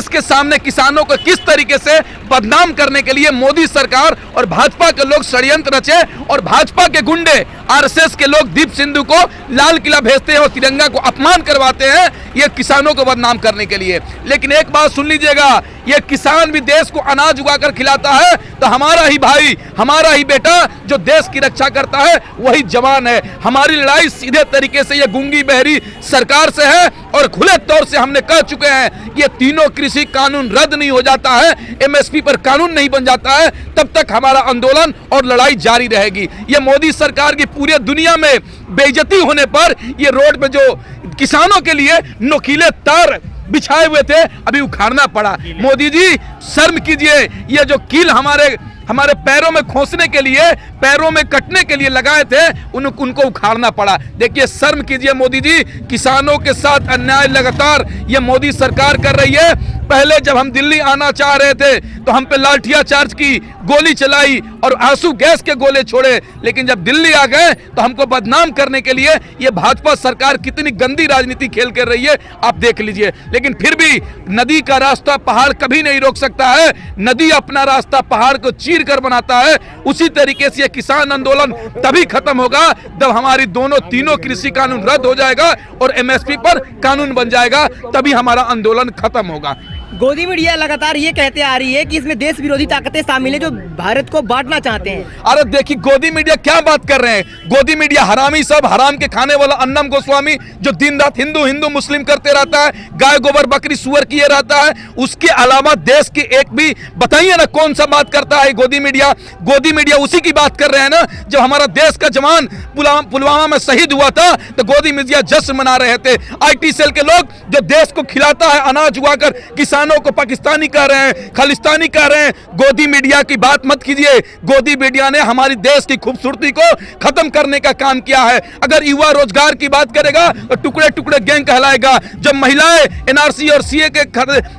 देश के सामने किसानों को किस तरीके से बदनाम करने के लिए मोदी सरकार और भाजपा के लोग षड्यंत्र रचे और भाजपा के गुंडे आरएसएस के लोग दीप सिंधु को लाल किला भेजते हैं और तिरंगा को अपमान करवाते हैं, ये किसानों को बदनाम करने के लिए। लेकिन एक बात सुन लीजिएगा, ये किसान भी देश को अनाज उगाकर खिलाता है तो हमारा ही भाई, हमारा ही बेटा जो देश की रक्षा करता है वही जवान है। हमारी लड़ाई सीधे तरीके से ये गूंगी बहरी सरकार से है और खुले तौर से हमने कह चुके हैं ये तीनों कृषि कानून रद्द नहीं हो जाता है, एमएसपी पर कानून नहीं बन जाता है, तब तक हमारा आंदोलन और लड़ाई जारी रहेगी। ये मोदी सरकार की पूरे दुनिया में बेइज्जती होने पर ये रोड पे जो किसानों के लिए नुकीले तार बिछाए हुए थे अभी उखाड़ना पड़ा। मोदी जी शर्म कीजिए, ये जो कील हमारे पैरों में खोसने के लिए, पैरों में कटने के लिए लगाए थे उनको उखाड़ना पड़ा। देखिए शर्म कीजिए मोदी जी, किसानों के साथ अन्याय लगातार ये मोदी सरकार कर रही है। पहले जब हम दिल्ली आना चाह रहे थे तो हम पे लाठियां चार्ज की, गोली चलाई और आंसू गैस के गोले छोड़े, लेकिन जब दिल्ली आ गए तो हमको बदनाम करने के लिए ये भाजपा सरकार कितनी गंदी राजनीति खेल कर रही है आप देख लीजिए। लेकिन फिर भी नदी का रास्ता पहाड़ कभी नहीं रोक सकता है, नदी अपना रास्ता पहाड़ को चीर कर बनाता है। उसी तरीके से किसान आंदोलन तभी खत्म होगा जब हमारी तीनों कृषि कानून रद्द हो जाएगा और एमएसपी पर कानून बन जाएगा, तभी हमारा आंदोलन खत्म होगा। गोदी मीडिया लगातार ये कहते आ रही है कि इसमें देश विरोधी ताकतें शामिल हैं जो भारत को बांटना चाहते हैं। अरे देखिए गोदी मीडिया क्या बात कर रहे हैं, गोदी मीडिया हरामी सब, हराम के खाने वाला अन्नम गोस्वामी जो दिन रात हिंदू हिंदू मुस्लिम करते रहता है, गाय गोबर बकरी सुअर किए रहता है। उसके अलावा देश के एक भी बताइए ना कौन सा बात करता है गोदी मीडिया। गोदी मीडिया उसी की बात कर रहे हैं ना, जब हमारा देश का जवान पुलवामा में शहीद हुआ था तो गोदी मीडिया जश्न मना रहे थे। IT सेल के लोग जो देश को खिलाता है अनाज उगाकर, किसानों को पाकिस्तानी कह रहे हैं, खालिस्तानी कह रहे हैं। गोदी मीडिया की बात मत कीजिए, गोदी मीडिया ने हमारी देश की खूबसूरती को खत्म करने का काम किया है। अगर युवा रोजगार की बात करेगा तो टुकड़े टुकड़े गैंग कहलाएगा। जब महिलाएं NRC और CA के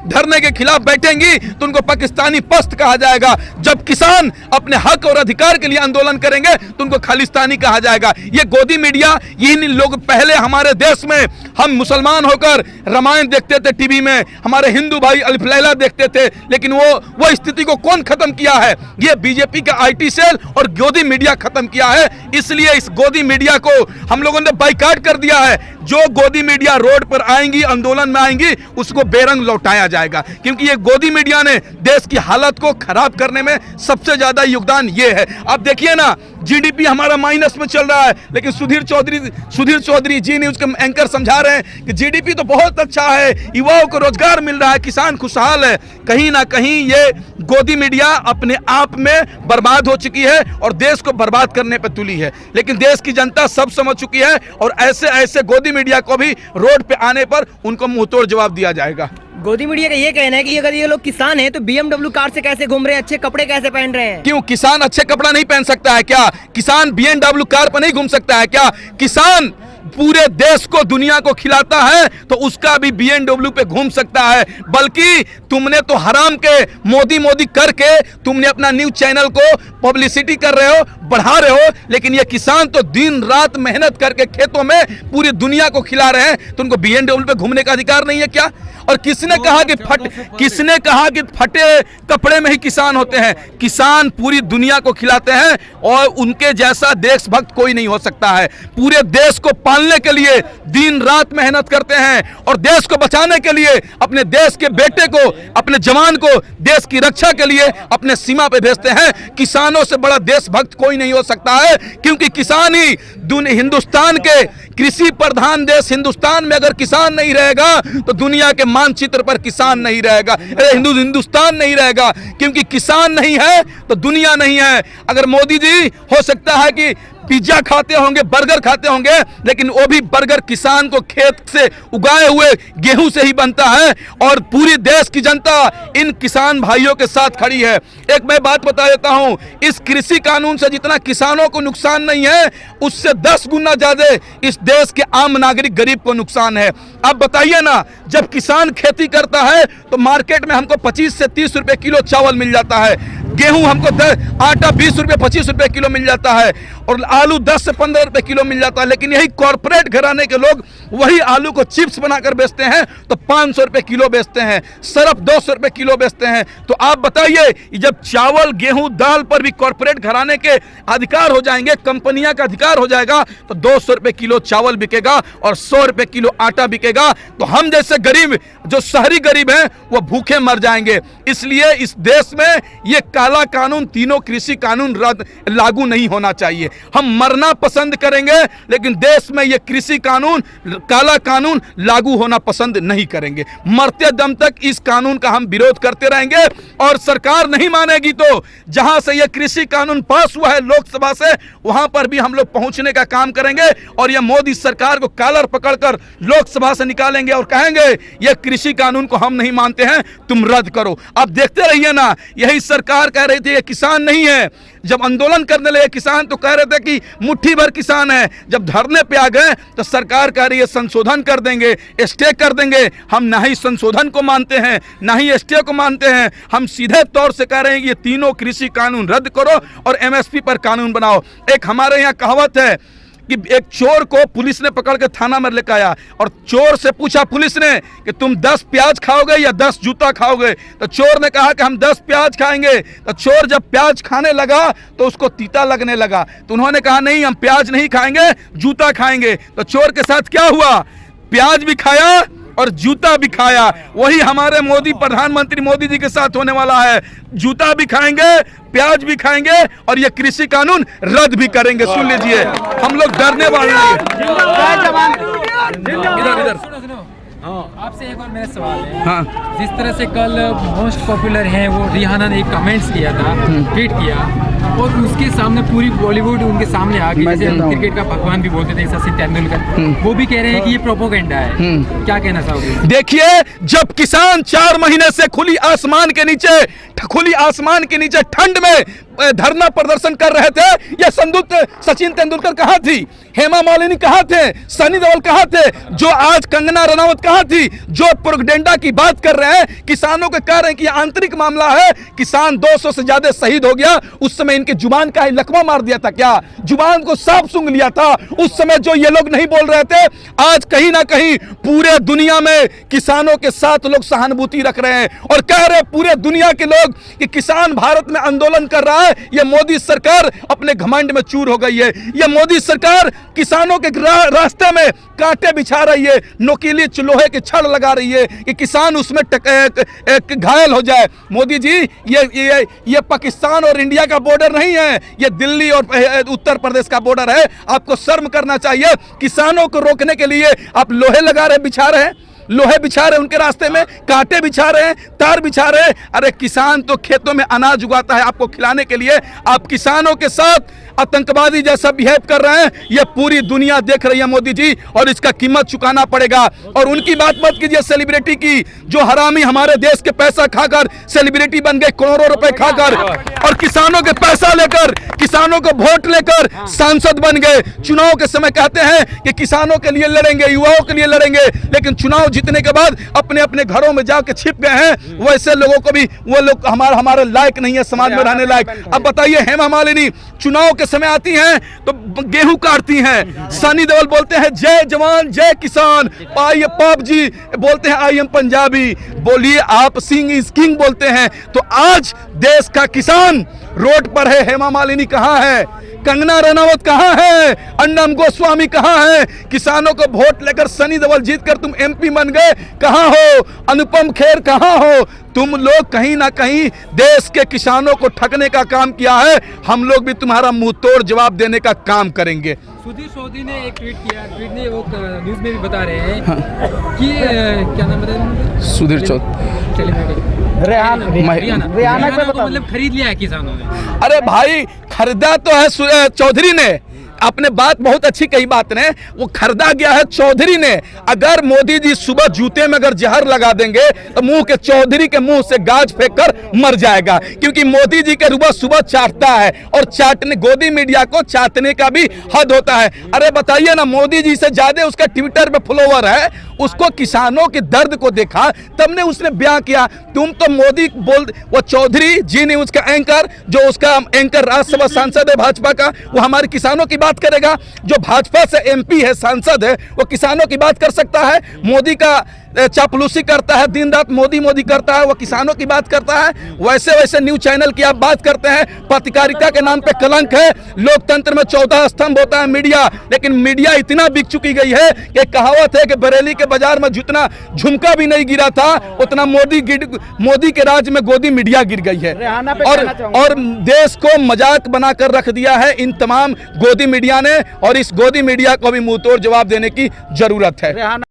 धरने के खिलाफ बैठेंगी तो उनको पाकिस्तानी पस्त कहा जाएगा। जब किसान अपने हक और अधिकार के लिए आंदोलन करेंगे तो उनको खालिस्तानी कहा जाएगा। ये गोदी मीडिया, यही लोग पहले हमारे देश में हम मुसलमान होकर रामायण देखते थे टीवी में, हमारे हिंदू भाई अलिफ लैला देखते थे, लेकिन वो स्थिति को कौन खत्म किया है? ये बीजेपी का IT सेल और गोदी मीडिया खत्म किया है। इसलिए इस गोदी मीडिया को हम लोगों ने बाइकाट कर दिया है। जो गोदी मीडिया रोड पर आएंगी, आंदोलन में आएंगी, उसको बेरंग लौटाया जाएगा, क्योंकि ये गोदी मीडिया ने देश की हालत को खराब करने में सबसे ज्यादा योगदान ये है। आप देखिए ना, GDP हमारा माइनस में चल रहा है, लेकिन सुधीर चौधरी जी न्यूज के एंकर समझा रहे हैं कि GDP तो बहुत अच्छा है, युवाओं को रोजगार मिल रहा है, किसान खुशहाल है। कहीं ना कहीं ये गोदी मीडिया अपने आप में बर्बाद हो चुकी है और देश को बर्बाद करने पर तुली है। लेकिन देश की जनता सब समझ चुकी है और ऐसे गोदी मीडिया को भी रोड पे आने पर उनको मुंहतोड़ जवाब दिया जाएगा। गोदी मीडिया का ये कहना है कि अगर ये लोग किसान हैं तो BMW कार से कैसे घूम रहे हैं, अच्छे कपड़े कैसे पहन रहे हैं? क्यों किसान अच्छे कपड़ा नहीं पहन सकता है क्या? किसान BMW कार पर नहीं घूम सकता है क्या? किसान पूरे देश को, दुनिया को खिलाता है तो उसका भी BMW पे घूम सकता है। बल्कि तुमने तो हराम के मोदी करके तुमने अपना न्यूज चैनल को पब्लिसिटी कर रहे हो, बढ़ा रहे हो, लेकिन ये किसान तो दिन रात मेहनत करके खेतों में पूरी दुनिया को खिला रहे हैं, तो उनको BMW पे घूमने का अधिकार नहीं है क्या? और किसने कहा कि फटे कपड़े में ही किसान होते हैं? किसान पूरी दुनिया को खिलाते हैं और उनके जैसा देशभक्त कोई नहीं हो सकता है। पूरे देश को पालने के लिए दिन रात मेहनत करते हैं और देश को बचाने के लिए अपने देश के बेटे को, अपने जवान को देश की रक्षा के लिए अपने सीमा पे भेजते हैं। किसानों से बड़ा देशभक्त कोई नहीं हो सकता है, क्योंकि किसान ही हिंदुस्तान के कृषि प्रधान देश, हिंदुस्तान में अगर किसान नहीं रहेगा तो दुनिया के मानचित्र पर किसान नहीं रहेगा, हिंदुस्तान नहीं रहेगा, क्योंकि किसान नहीं है तो दुनिया नहीं है। अगर मोदी जी हो सकता है कि पिज्जा खाते होंगे, बर्गर खाते होंगे, लेकिन वो भी बर्गर किसान को खेत से उगाए हुए गेहूं से ही बनता है और पूरी देश की जनता इन किसान भाइयों के साथ खड़ी है। एक मैं बात बता देता हूं, इस कृषि कानून से जितना किसानों को नुकसान नहीं है, उससे 10 गुना ज्यादा इस देश के आम नागरिक गरीब को नुकसान है। अब बताइए ना, जब किसान खेती करता है तो मार्केट में हमको 25 से 30 रुपए किलो चावल मिल जाता है। गेहूं हमको आटा 20 रुपये 25 रुपये किलो मिल जाता है और आलू 10 से 15 रुपये किलो मिल जाता है, लेकिन यही कॉरपोरेट घराने के लोग वही आलू को चिप्स बनाकर बेचते हैं तो 500 रुपये किलो बेचते हैं, सरफ 200 रुपये किलो बेचते हैं। तो आप बताइए, जब चावल गेहूं दाल पर भी कॉरपोरेट घराने के अधिकार हो जाएंगे, कंपनियां का अधिकार हो जाएगा, तो 200 रुपये किलो चावल बिकेगा और 100 रुपये किलो आटा बिकेगा। तो हम जैसे गरीब, जो शहरी गरीब हैं, वो भूखे मर जाएंगे। इसलिए इस देश में ये काला कानून, तीनों कृषि कानून लागू नहीं होना चाहिए। हम मरना पसंद करेंगे लेकिन देश में ये कृषि कानून, काला कानून लागू होना पसंद नहीं करेंगे। मरते दम तक इस कानून का हम विरोध करते रहेंगे और सरकार नहीं मानेगी तो जहां से ये कृषि कानून पास हुआ है लोकसभा से, वहां पर भी हम लोग पहुंचने का काम करेंगे और ये मोदी सरकार को कॉलर पकड़कर लोकसभा से निकालेंगे और कहेंगे ये कृषि कानून को हम नहीं मानते हैं, तुम रद्द करो। आप देखते रहिए ना, यही सरकार कह रही थी ये किसान नहीं है। जब आंदोलन करने लगे किसान तो कह रहे थे कि मुट्ठी भर किसान है, जब धरने पे आ गए तो सरकार कह रही है संशोधन कर देंगे, स्टे कर देंगे। हम ना ही संशोधन को मानते हैं ना ही स्टे को मानते हैं, हम सीधे तौर से कह रहे हैं कि ये तीनों कृषि कानून रद्द करो और एमएसपी पर कानून बनाओ। एक हमारे यहाँ कहावत है कि एक चोर को पुलिस ने पकड़ के थाना में लेकर आया और चोर से पूछा पुलिस ने कि तुम 10 प्याज खाओगे या 10 जूता खाओगे, तो चोर ने कहा कि हम 10 प्याज खाएंगे। तो चोर जब प्याज खाने लगा तो उसको तीता लगने लगा, तो उन्होंने कहा नहीं हम प्याज नहीं खाएंगे, जूता खाएंगे। तो चोर के साथ क्या हुआ, प्याज भी खाया और जूता भी खाया। वही हमारे मोदी, प्रधानमंत्री मोदी जी के साथ होने वाला है, जूता भी खाएंगे, प्याज भी खाएंगे और ये कृषि कानून रद्द भी करेंगे। सुन लीजिए, हम लोग डरने वाले हैं। आपसे एक और मेरा सवाल है। हाँ। जिस तरह से कल मोस्ट पॉपुलर है वो रिहाना ने एक कमेंट्स किया था, ट्वीट किया और उसके सामने पूरी बॉलीवुड उनके सामने आ गई, जैसे क्रिकेट का भगवान भी बोलते थे सचिन तेंदुलकर, वो भी कह रहे हैं कि ये प्रोपोगेंडा है। क्या कहना चाहोगे? देखिए, जब किसान 4 महीने से खुली आसमान के नीचे ठंड में धरना प्रदर्शन कर रहे थे, ये सचिन तेंदुलकर कहाँ थी, हेमा मालिनी कहाँ थे, सनी देओल कहाँ थे, जो आज कंगना रनावत कहाँ थी, जो प्रोपेगेंडा की बात कर रहे हैं, किसानों के कह रहे हैं कि ये आंतरिक मामला है, किसान 200 से ज्यादा शहीद हो गया, उस समय इनके जुबान का ही लकवा मार दिया था क्या, जुबान को सांप सूंघ लिया था उस समय जो ये लोग नहीं बोल रहे थे। आज कहीं ना कहीं पूरे दुनिया में किसानों के साथ लोग सहानुभूति रख रहे हैं और कह रहे हैं पूरे दुनिया के लोग कि किसान भारत में आंदोलन कर रहा है, ये मोदी सरकार अपने घमंड में चूर हो गई है, ये मोदी सरकार किसानों के रास्ते में कांटे बिछा रही है, नोकीली लोहे के छड़ लगा रही है कि किसान उसमें घायल हो जाए। मोदी जी, ये पाकिस्तान और इंडिया का बॉर्डर नहीं है, ये दिल्ली और उत्तर प्रदेश का बॉर्डर है। आपको शर्म करना चाहिए। किसानों को रोकने के लिए आप लोहे लगा रहे, बिछा रहे हैं, लोहे बिछा रहे उनके रास्ते में, कांटे बिछा रहे हैं, तार बिछा रहे हैं। अरे किसान तो खेतों में अनाज उगाता है आपको खिलाने के लिए, आप किसानों के साथ आतंकवादी जैसा बिहेव कर रहे हैं। ये पूरी दुनिया देख रही है मोदी जी, और इसका कीमत चुकाना पड़ेगा। और उनकी बात मत कीजिए सेलिब्रिटी की, जो हरामी हमारे देश के पैसा खाकर सेलिब्रिटी बन गए, करोड़ों रुपए खाकर, और किसानों के पैसा लेकर, किसानों को वोट लेकर सांसद बन गए। चुनाव के समय कहते हैं कि किसानों के लिए लड़ेंगे, युवाओं के लिए लड़ेंगे, लेकिन चुनाव जीतने के बाद अपने अपने घरों में जाकर छिप गए हैं। वैसे लोगों को भी, वो लोग हमारे लायक नहीं है, समाज में रहने लायक। अब बताइए, हेमा मालिनी चुनाव के समय आती हैं तो गेहूं काटती हैं, सनी देओल बोलते हैं जय जवान जय किसान, पाप जी बोलते हैं आई एम पंजाबी, बोलिए आप सिंह इज किंग बोलते हैं। तो आज देश का किसान रोड पर है, हेमा मालिनी कहाँ है, कंगना रनावत कहाँ है, अन्नम गोस्वामी कहाँ है, किसानों को वोट लेकर सनी देओल जीतकर तुम एमपी बन गए, कहाँ हो, अनुपम खेर कहाँ हो, तुम लोग कहीं ना कहीं देश के किसानों को ठगने का काम किया है। हम लोग भी तुम्हारा मुंह तोड़ जवाब देने का काम करेंगे। सुधीर चौधरी ने एक ट्वीट किया, ट्वीट ने वो न्यूज में भी बता रहे हैं कि क्या नाम बताया, सुधीर चौधरी, रिहाना को मतलब खरीद लिया है किसानों ने। अरे भाई, खरीदा तो है चौधरी ने, आपने बात बहुत अच्छी कही, बात ने वो खरीदा गया है चौधरी ने। अगर मोदी जी सुबह जूते में अगर जहर लगा देंगे तो मुंह के चौधरी के मुंह से गाज फेंक कर मर जाएगा, क्योंकि मोदी जी के रुबा सुबह चाटता है और चाटने, गोदी मीडिया को चाटने का भी हद होता है। अरे बताइए ना, मोदी जी से ज्यादा उसका ट्विटर पे फॉलोवर है, उसको किसानों के दर्द को देखा, तब ने उसने बयां किया। तुम तो मोदी बोल, वो चौधरी जी न्यूज का एंकर, जो उसका एंकर राज्यसभा सांसद है भाजपा का, वो हमारे किसानों की बात करेगा? जो भाजपा से एमपी है, सांसद है, वो किसानों की बात कर सकता है? मोदी का चापलूसी करता है, दिन रात मोदी मोदी करता है, वो किसानों की बात करता है? वैसे वैसे न्यूज चैनल की आप बात करते हैं, पत्रकारिता के नाम पे कलंक है। लोकतंत्र में 14 स्तंभ होता है मीडिया, लेकिन मीडिया इतना बिक चुकी गई है कि कहावत है कि बरेली के बाजार में जितना झुमका भी नहीं गिरा था, उतना मोदी के राज में गोदी मीडिया गिर गई है। और देश को मजाक बनाकर रख दिया है इन तमाम गोदी मीडिया ने, और इस गोदी मीडिया को भी मुंहतोड़ जवाब देने की जरूरत है।